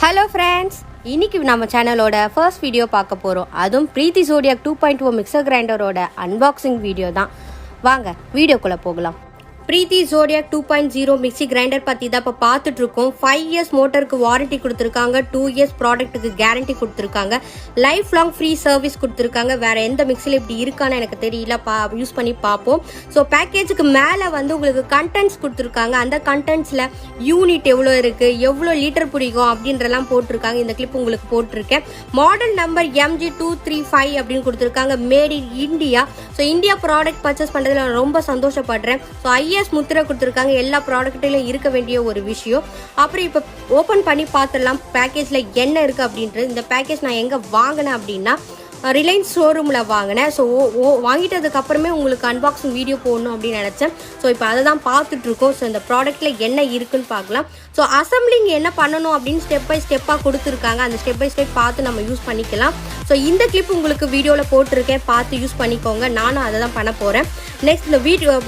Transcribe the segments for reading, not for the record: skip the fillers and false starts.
Hello friends, இன்னைக்கு நம்ம சேனலோட ஃபர்ஸ்ட் வீடியோ பார்க்க போறோம். அதுவும் Preethi Zodiac 2.0 மிக்சர் கிரைண்டரோட அன்பாக்சிங் வீடியோ தான். வாங்க வீடியோக்குள்ள போகலாம். Preethi Zodiac 2.0 மிக்சி கிரைண்டர் பற்றி தான் இப்போ பார்த்துட்டு இருக்கோம். 5 இயர்ஸ் மோட்டருக்கு வாரண்டி கொடுத்துருக்காங்க, 2 இயர்ஸ் ப்ராடக்ட்டுக்கு கேரண்டி கொடுத்துருக்காங்க, லைஃப் லாங் ஃப்ரீ சர்வீஸ் கொடுத்துருக்காங்க. வேறு எந்த மிக்சியில் இப்படி இருக்கான்னு எனக்கு தெரியல, யூஸ் பண்ணி பார்ப்போம். ஸோ பேக்கேஜுக்கு மேலே வந்து உங்களுக்கு கண்டென்ட்ஸ் கொடுத்துருக்காங்க. அந்த கண்டென்ட்ஸில் யூனிட் எவ்வளோ இருக்குது, எவ்வளோ லிட்டர் பிடிக்கும் அப்படின்றலாம் போட்டிருக்காங்க. இந்த கிளிப் உங்களுக்கு போட்டிருக்கேன். மாடல் நம்பர் MG235 அப்படின்னு கொடுத்துருக்காங்க, made in India. So India product purchase பண்ணுறதுல நான் ரொம்ப சந்தோஷப்படுறேன். ஸோ முத்திரை கொடுத்துருக்காங்க, எல்லா ப்ராடக்ட்லையும் இருக்க வேண்டிய ஒரு விஷயம். அப்புறம் இப்போ ஓப்பன் பண்ணி பார்த்துடலாம் பேக்கேஜில் என்ன இருக்குது அப்படின்றது. இந்த பேக்கேஜ் நான் எங்கே வாங்கினேன் அப்படின்னா ரிலையன்ஸ் ஷோரூமில் வாங்கினேன். ஸோ வாங்கிட்டதுக்கு அப்புறமே உங்களுக்கு அன்பாக்சிங் வீடியோ போடணும் அப்படின்னு நினச்சேன். ஸோ இப்போ அதை தான் பார்த்துட்ருக்கோம். ஸோ இந்த ப்ராடக்ட்டில் என்ன இருக்குன்னு பார்க்கலாம். ஸோ அசம்பிளிங் என்ன பண்ணணும் அப்படின்னு ஸ்டெப் பை ஸ்டெப்பாக கொடுத்துருக்காங்க. அந்த ஸ்டெப் பை ஸ்டெப் பார்த்து நம்ம யூஸ் பண்ணிக்கலாம். ஸோ இந்த கிளிப் உங்களுக்கு வீடியோவில் போட்டிருக்கேன், பார்த்து யூஸ் பண்ணிக்கோங்க. நானும் அதை தான் பண்ண போகிறேன். நெக்ஸ்ட்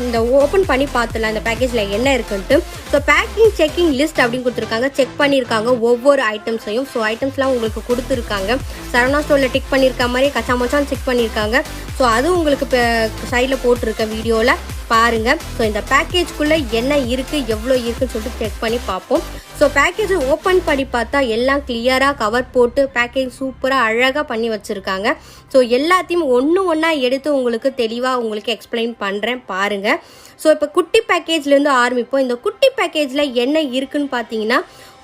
இந்த ஓப்பன் பண்ணி பார்த்துலாம் இந்த பேக்கேஜில் என்ன இருக்குன்ட்டு. ஸோ பேக்கிங் செக்கிங் லிஸ்ட் அப்படின்னு கொடுத்துருக்காங்க, செக் பண்ணியிருக்காங்க ஒவ்வொரு ஐட்டம்ஸையும். ஸோ ஐட்டம்ஸ்லாம் உங்களுக்கு கொடுத்துருக்காங்க. சரவணா ஸ்டோரில் டிக் பண்ணியிருக்க மாதிரி கச்சா மச்சான் செக் பண்ணியிருக்காங்க. ஸோ அதுவும் உங்களுக்கு இப்போ சைடில் போட்டிருக்க வீடியோவில் பாருங்கள். ஸோ இந்த பேக்கேஜ்குள்ளே என்ன இருக்குது, எவ்வளோ இருக்குன்னு சொல்லிட்டு செக் பண்ணி பார்ப்போம். ஸோ பேக்கேஜை ஓப்பன் பண்ணி பார்த்தா எல்லாம் கிளியராக கவர் போட்டு பேக்கேஜ் சூப்பராக அழகாக பண்ணி வச்சுருக்காங்க. ஸோ எல்லாத்தையும் ஒன்று ஒன்றா எடுத்து உங்களுக்கு தெளிவாக உங்களுக்கு எக்ஸ்பிளைன் பண்ணுறேன் பாருங்கள். ஸோ இப்போ குட்டி பேக்கேஜ்லேருந்து ஆரம்பிப்போம். இந்த குட்டி பேக்கேஜில் என்ன இருக்குன்னு பார்த்தீங்கன்னா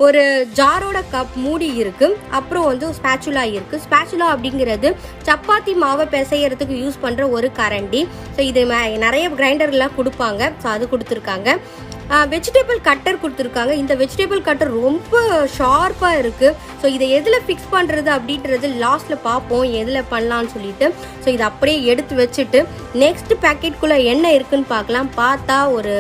ஒரு ஜாரோட கப் மூடி இருக்குது, அப்புறம் வந்து ஸ்பேச்சுலா இருக்குது. ஸ்பேச்சுலா அப்படிங்கிறது சப்பாத்தி மாவை பிசையறதுக்கு யூஸ் பண்ணுற ஒரு கரண்டி. ஸோ இது நிறைய கிரைண்டர்லாம் கொடுப்பாங்க. ஸோ அது கொடுத்துருக்காங்க. வெஜிடபிள் கட்டர் கொடுத்துருக்காங்க. இந்த வெஜிடபிள் கட்டர் ரொம்ப ஷார்ப்பாக இருக்குது. ஸோ இதை எதில் ஃபிக்ஸ் பண்ணுறது அப்படின்றது லாஸ்ட்டில் பார்ப்போம், எதில் பண்ணலான்னு சொல்லிட்டு. ஸோ இதை அப்படியே எடுத்து வச்சுட்டு நெக்ஸ்ட் பேக்கெட்குள்ளே என்ன இருக்குன்னு பார்க்கலாம். பார்த்தா ஒரு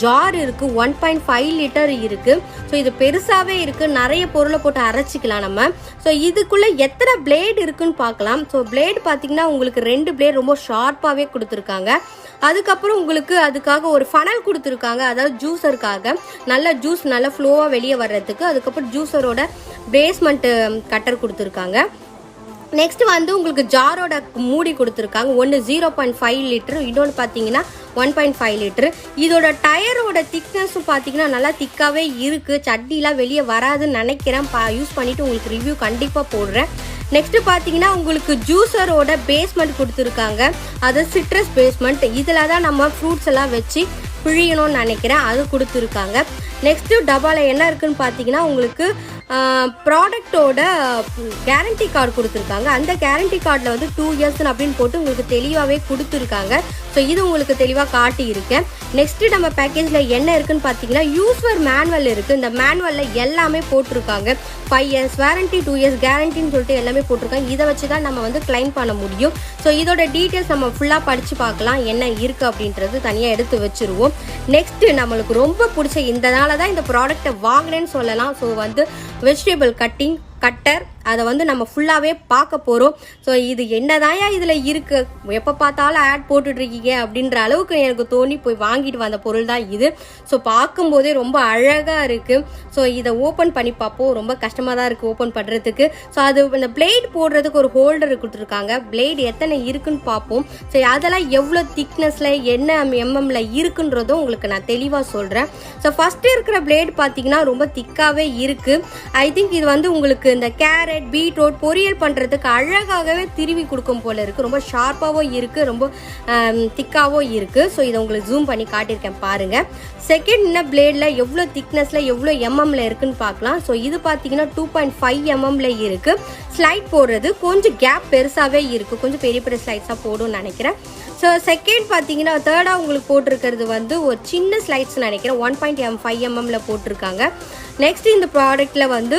ஜார் இருக்குது, 1.5 லிட்டர் இருக்குது. ஸோ இது பெருசாகவே இருக்குது, நிறைய பொருளை போட்டு அரைச்சிக்கலாம் நம்ம. ஸோ இதுக்குள்ளே எத்தனை பிளேடு இருக்குன்னு பார்க்கலாம். ஸோ பிளேடு பார்த்தீங்கன்னா உங்களுக்கு 2 பிளேடு ரொம்ப ஷார்ப்பாகவே கொடுத்துருக்காங்க. அதுக்கப்புறம் உங்களுக்கு அதுக்காக ஒரு ஃபனல் கொடுத்துருக்காங்க, அதாவது ஜூஸருக்காக நல்ல ஜூஸ் நல்லா ஃப்ளோவாக வெளியே வர்றதுக்கு. அதுக்கப்புறம் ஜூஸரோட பேஸ்மெண்ட்டு கட்டர் கொடுத்துருக்காங்க. நெக்ஸ்ட் வந்து உங்களுக்கு ஜாரோட மூடி கொடுத்துருக்காங்க. ஒன்று 0.5 லிட்டரு, இன்னொன்று பார்த்தீங்கன்னா 1.5 லிட்டரு. இதோட டயரோட திக்னஸும் பார்த்தீங்கன்னா நல்லா திக்காகவே இருக்குது. சட்னிலாம் வெளியே வராதுன்னு நினைக்கிறேன். யூஸ் பண்ணிவிட்டு உங்களுக்கு ரிவ்யூ கண்டிப்பாக போடுறேன். நெக்ஸ்ட்டு பார்த்தீங்கன்னா உங்களுக்கு ஜூஸரோட பேஸ்மெண்ட் கொடுத்துருக்காங்க, அது சிட்ரஸ் பேஸ்மெண்ட். இதில் தான் நம்ம ஃப்ரூட்ஸ் எல்லாம் வச்சு பிழியணும்னு நினைக்கிறேன், அது கொடுத்துருக்காங்க. நெக்ஸ்ட்டு டப்பாவில் என்ன இருக்குதுன்னு பார்த்தீங்கன்னா உங்களுக்கு ப்ராடக்டோட கேரண்டி கார்டு கொடுத்துருக்காங்க. அந்த கேரண்டி கார்டில் வந்து 2 இயர்ஸ் அப்படின்னு போட்டு உங்களுக்கு தெளிவாகவே கொடுத்துருக்காங்க. ஸோ இது உங்களுக்கு தெளிவாக காட்டியிருக்கேன். நெக்ஸ்ட்டு நம்ம பேக்கேஜில் என்ன இருக்குதுன்னு பார்த்தீங்கன்னா யூசர் மேனுவல் இருக்குது. இந்த மேனுவலில் எல்லாமே போட்டிருக்காங்க. 5 இயர்ஸ் வாரண்டி, 2 இயர்ஸ் கேரண்டின்னு சொல்லிட்டு எல்லாமே போட்டிருக்காங்க. இதை வச்சு தான் நம்ம வந்து கிளைம் பண்ண முடியும். ஸோ இதோட டீட்டெயில்ஸ் நம்ம ஃபுல்லாக படித்து பார்க்கலாம், என்ன இருக்குது அப்படின்றது தனியாக எடுத்து வச்சுருவோம். நெக்ஸ்ட்டு நம்மளுக்கு ரொம்ப பிடிச்ச இதனால தான் இந்த ப்ராடக்டை வாங்கினேன்னு சொல்லலாம். ஸோ வந்து வெஜிடபிள் கட்டர், அதை வந்து நம்ம ஃபுல்லாகவே பார்க்க போகிறோம். ஸோ இது என்னதாயா இதில் இருக்குது, எப்போ பார்த்தாலும் ஆட் போட்டுட்ருக்கீங்க அப்படின்ற அளவுக்கு எனக்கு தோணி போய் வாங்கிட்டு வந்த பொருள் தான் இது. ஸோ பார்க்கும்போதே ரொம்ப அழகாக இருக்குது. ஸோ இதை ஓப்பன் பண்ணி பார்ப்போம். ரொம்ப கஷ்டமாக தான் இருக்குது ஓப்பன் பண்ணுறதுக்கு. ஸோ அது இந்த பிளேட் போடுறதுக்கு ஒரு ஹோல்டர் கொடுத்துருக்காங்க. பிளேட் எத்தனை இருக்குன்னு பார்ப்போம். ஸோ அதெல்லாம் எவ்வளோ திக்னஸில் என்ன எம்எம்ல இருக்குன்றதும் உங்களுக்கு நான் தெளிவாக சொல்கிறேன். ஸோ ஃபஸ்ட்டு இருக்கிற பிளேட் பார்த்தீங்கன்னா ரொம்ப திக்காகவே இருக்குது. ஐ திங்க் இது வந்து உங்களுக்கு இந்த கேரட், பீட்ரூட் பொரியல் பண்ணுறதுக்கு அழகாகவே திருவி கொடுக்கும் போல இருக்குது. ரொம்ப ஷார்ப்பாகவும் இருக்குது, ரொம்ப திக்காகவும் இருக்குது. ஸோ இதை உங்களுக்கு ஜூம் பண்ணி காட்டியிருக்கேன் பாருங்கள். செகண்ட் பிளேடில் எவ்வளோ திக்னஸில் எவ்வளோ எம்எம்ல இருக்குன்னு பார்க்கலாம். ஸோ இது பார்த்தீங்கன்னா 2.5 எம்எம்ல இருக்குது. ஸ்லைட் போடுறது கொஞ்சம் கேப் பெருசாகவே இருக்குது, கொஞ்சம் பெரிய பெரிய ஸ்லைட்ஸாக போடும்னு நினைக்கிறேன். ஸோ செகண்ட் பார்த்தீங்கன்னா தேர்டாக உங்களுக்கு போட்டிருக்கிறது வந்து ஒரு சின்ன ஸ்லைட்ஸ் நினைக்கிறேன், 1.5 எம்எம்ல போட்டிருக்காங்க. நெக்ஸ்ட் இந்த ப்ராடக்டில் வந்து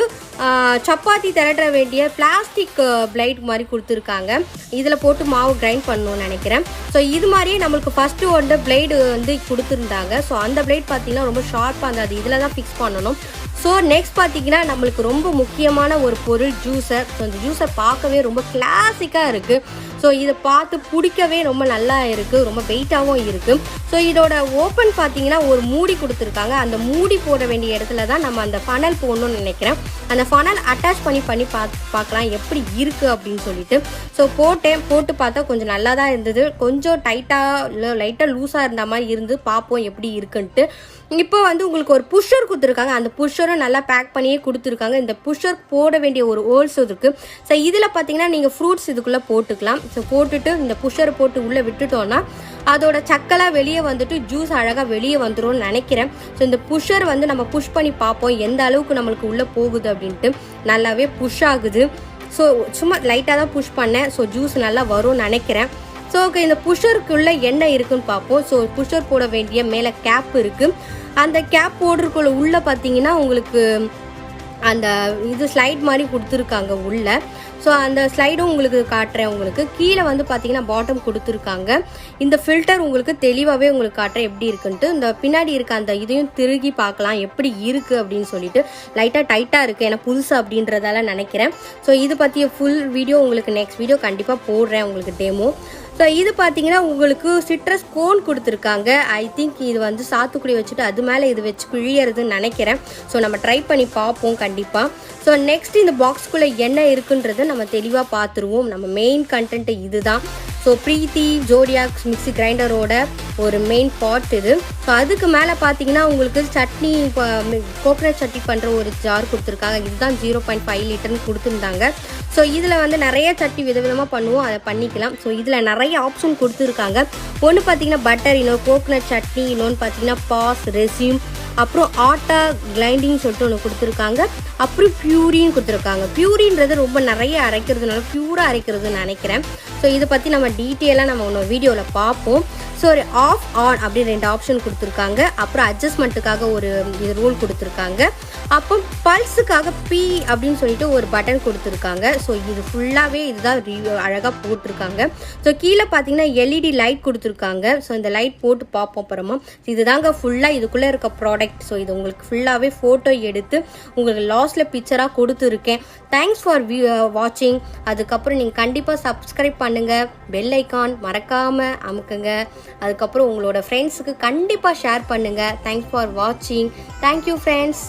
சப்பாத்தி திரட்ட வேண்டிய பிளாஸ்டிக் பிளேட் மாதிரி கொடுத்துருக்காங்க. இதில் போட்டு மாவு கிரைண்ட் பண்ணணும்னு நினைக்கிறேன். ஸோ இது மாதிரியே நம்மளுக்கு ஃபஸ்ட்டு வந்து பிளேடு வந்து கொடுத்துருந்தாங்க. ஸோ அந்த பிளேட் பார்த்தீங்கன்னா ரொம்ப ஷார்ப்பாக இருந்தது, இதில் தான் ஃபிக்ஸ் பண்ணணும். ஸோ நெக்ஸ்ட் பார்த்தீங்கன்னா நம்மளுக்கு ரொம்ப முக்கியமான ஒரு பொருள் ஜூஸர். ஸோ அந்த ஜூஸர் பார்க்கவே ரொம்ப கிளாசிக்காக இருக்குது. ஸோ இதை பார்த்து பிடிக்கவே ரொம்ப நல்லா இருக்குது, ரொம்ப வெயிட்டாகவும் இருக்குது. ஸோ இதோட ஓப்பன் பார்த்தீங்கன்னா ஒரு மூடி கொடுத்துருக்காங்க. அந்த மூடி போட வேண்டிய இடத்துல தான் நம்ம அந்த ஃபனல் போடணும்னு நினைக்கிறேன். அந்த ஃபனல் அட்டாச் பண்ணி பார்க்கலாம் எப்படி இருக்குது அப்படின்னு சொல்லிட்டு. ஸோ போட்டு பார்த்தா கொஞ்சம் நல்லா தான் இருந்தது. கொஞ்சம் டைட்டாக இல்லை லைட்டாக லூஸாக இருந்த மாதிரி இருந்து பார்ப்போம் எப்படி இருக்குன்ட்டு. இப்போ வந்து உங்களுக்கு ஒரு புஷ்ஷர் கொடுத்துருக்காங்க. அந்த புஷ்ஷரும் நல்லா பேக் பண்ணியே கொடுத்துருக்காங்க. இந்த புஷ்ஷர் போட வேண்டிய ஒரு ஹோல்ஸ் இருக்குது. ஸோ இதில் பார்த்தீங்கன்னா நீங்கள் ஃப்ரூட்ஸ் இதுக்குள்ளே போட்டுக்கலாம். ஸோ போட்டுட்டு இந்த புஷ்ஷரை போட்டு உள்ளே விட்டுட்டோன்னா அதோட சக்கெல்லாம் வெளியே வந்துட்டு ஜூஸ் அழகாக வெளியே வந்துடும்னு நினைக்கிறேன். ஸோ இந்த புஷ்ஷர் வந்து நம்ம புஷ் பண்ணி பார்ப்போம் எந்த அளவுக்கு நம்மளுக்கு உள்ளே போகுது அப்படின்ட்டு. நல்லாவே புஷ் ஆகுது. ஸோ சும்மா லைட்டாக தான் புஷ் பண்ணேன். ஸோ ஜூஸ் நல்லா வரும்னு நினைக்கிறேன். ஸோ ஓகே, இந்த புஷ்ஷருக்குள்ளே என்ன இருக்குன்னு பார்ப்போம். ஸோ புஷ்ஷர் போட வேண்டிய மேலே கேப் இருக்குது. அந்த கேப் போடுறதுக்குள்ள உள்ளே பார்த்தீங்கன்னா உங்களுக்கு அந்த இது ஸ்லைட் மாதிரி கொடுத்துருக்காங்க உள்ளே. ஸோ அந்த ஸ்லைடும் உங்களுக்கு காட்டுறேன். உங்களுக்கு கீழே வந்து பார்த்தீங்கன்னா பாட்டம் கொடுத்துருக்காங்க. இந்த ஃபில்டர் உங்களுக்கு தெளிவாகவே உங்களுக்கு காட்டுறேன் எப்படி இருக்குன்ட்டு. இந்த பின்னாடி இருக்க அந்த இதையும் திருகி பார்க்கலாம் எப்படி இருக்குது அப்படின்னு சொல்லிட்டு. லைட்டாக டைட்டாக இருக்குது ஏன்னா புதுசு அப்படின்றதால நினைக்கிறேன். ஸோ இது பற்றிய ஃபுல் வீடியோ உங்களுக்கு நெக்ஸ்ட் வீடியோ கண்டிப்பாக போடுறேன் உங்களுக்கு டெமோ. ஸோ இது பார்த்தீங்கன்னா உங்களுக்கு சிட்ரஸ் கோன் கொடுத்துருக்காங்க. ஐ திங்க் இது வந்து சாத்துக்குடி வச்சுட்டு அது மேலே இது வச்சு பிழியறதுன்னு நினைக்கிறேன். ஸோ நம்ம ட்ரை பண்ணி பார்ப்போம் கண்டிப்பாக. ஸோ நெக்ஸ்ட் இந்த பாக்ஸ்குள்ளே என்ன இருக்குன்றதை நம்ம தெளிவாக பார்த்துருவோம். நம்ம மெயின் கண்டென்ட்டு இது தான். ஸோ ப்ரீத்தி ஜோடியாக் மிக்ஸி கிரைண்டரோட ஒரு மெயின் பாட் இது. ஸோ அதுக்கு மேலே பார்த்தீங்கன்னா உங்களுக்கு சட்னி கோகனட் சட்னி பண்ணுற ஒரு ஜார் கொடுத்துருக்காங்க. இதுதான் 0.5 லிட்டர்னு கொடுத்துருந்தாங்க. ஸோ இதில் வந்து நிறைய சட்னி விதவிதமாக பண்ணுவோம், அதை பண்ணிக்கலாம். ஸோ இதில் நிறைய ஆப்ஷன் கொடுத்துருக்காங்க. ஒன்று பார்த்தீங்கன்னா பட்டர், இன்னொரு கோகனட் சட்னி, இன்னொன்று பார்த்தீங்கன்னா பாஸ், ரெசியூம், அப்புறம் ஆட்டா கிரைண்டிங் சொல்லிட்டு ஒன்று கொடுத்துருக்காங்க. அப்புறம் பியூரின்னு கொடுத்துருக்காங்க. பியூரின்றது ரொம்ப நிறைய அரைக்கிறதுனால பியூராக அரைக்கிறதுன்னு நினைக்கிறேன். ஸோ இதை பற்றி நம்ம டீட்டெயிலாக நம்ம ஒன்று வீடியோவில் பார்ப்போம். ஸோ ஒரு ஆஃப் ஆன் அப்படி 2 ஆப்ஷன் கொடுத்துருக்காங்க. அப்புறம் அட்ஜஸ்ட்மெண்ட்டுக்காக ஒரு இது ரூல் கொடுத்துருக்காங்க. அப்போ பல்ஸுக்காக பி அப்படின்னு சொல்லிட்டு ஒரு பட்டன் கொடுத்துருக்காங்க. ஸோ இது ஃபுல்லாகவே இதுதான் அழகாக போட்டிருக்காங்க. ஸோ கீழே பார்த்தீங்கன்னா எல்இடி லைட் கொடுத்துருக்காங்க. ஸோ இந்த லைட் போட்டு பார்ப்போம் அப்புறமா. இதுதாங்க ஃபுல்லாக இதுக்குள்ளே இருக்க ப்ராடக்ட். ஸோ இது உங்களுக்கு ஃபுல்லாகவே ஃபோட்டோ எடுத்து உங்களுக்கு லாஸ்ட்டில் பிக்சராக கொடுத்துருக்கேன். தேங்க்ஸ் ஃபார் வாட்சிங். அதுக்கப்புறம் நீங்கள் கண்டிப்பாக சப்ஸ்கிரைப் பண்ணுங்கள், பெல் ஐக்கான் மறக்காமல் அமுக்குங்க. அதுக்கப்புறம் உங்களோட ஃப்ரெண்ட்ஸுக்கு கண்டிப்பாக ஷேர் பண்ணுங்கள். தேங்க்ஸ் ஃபார் வாட்சிங். Thank you friends.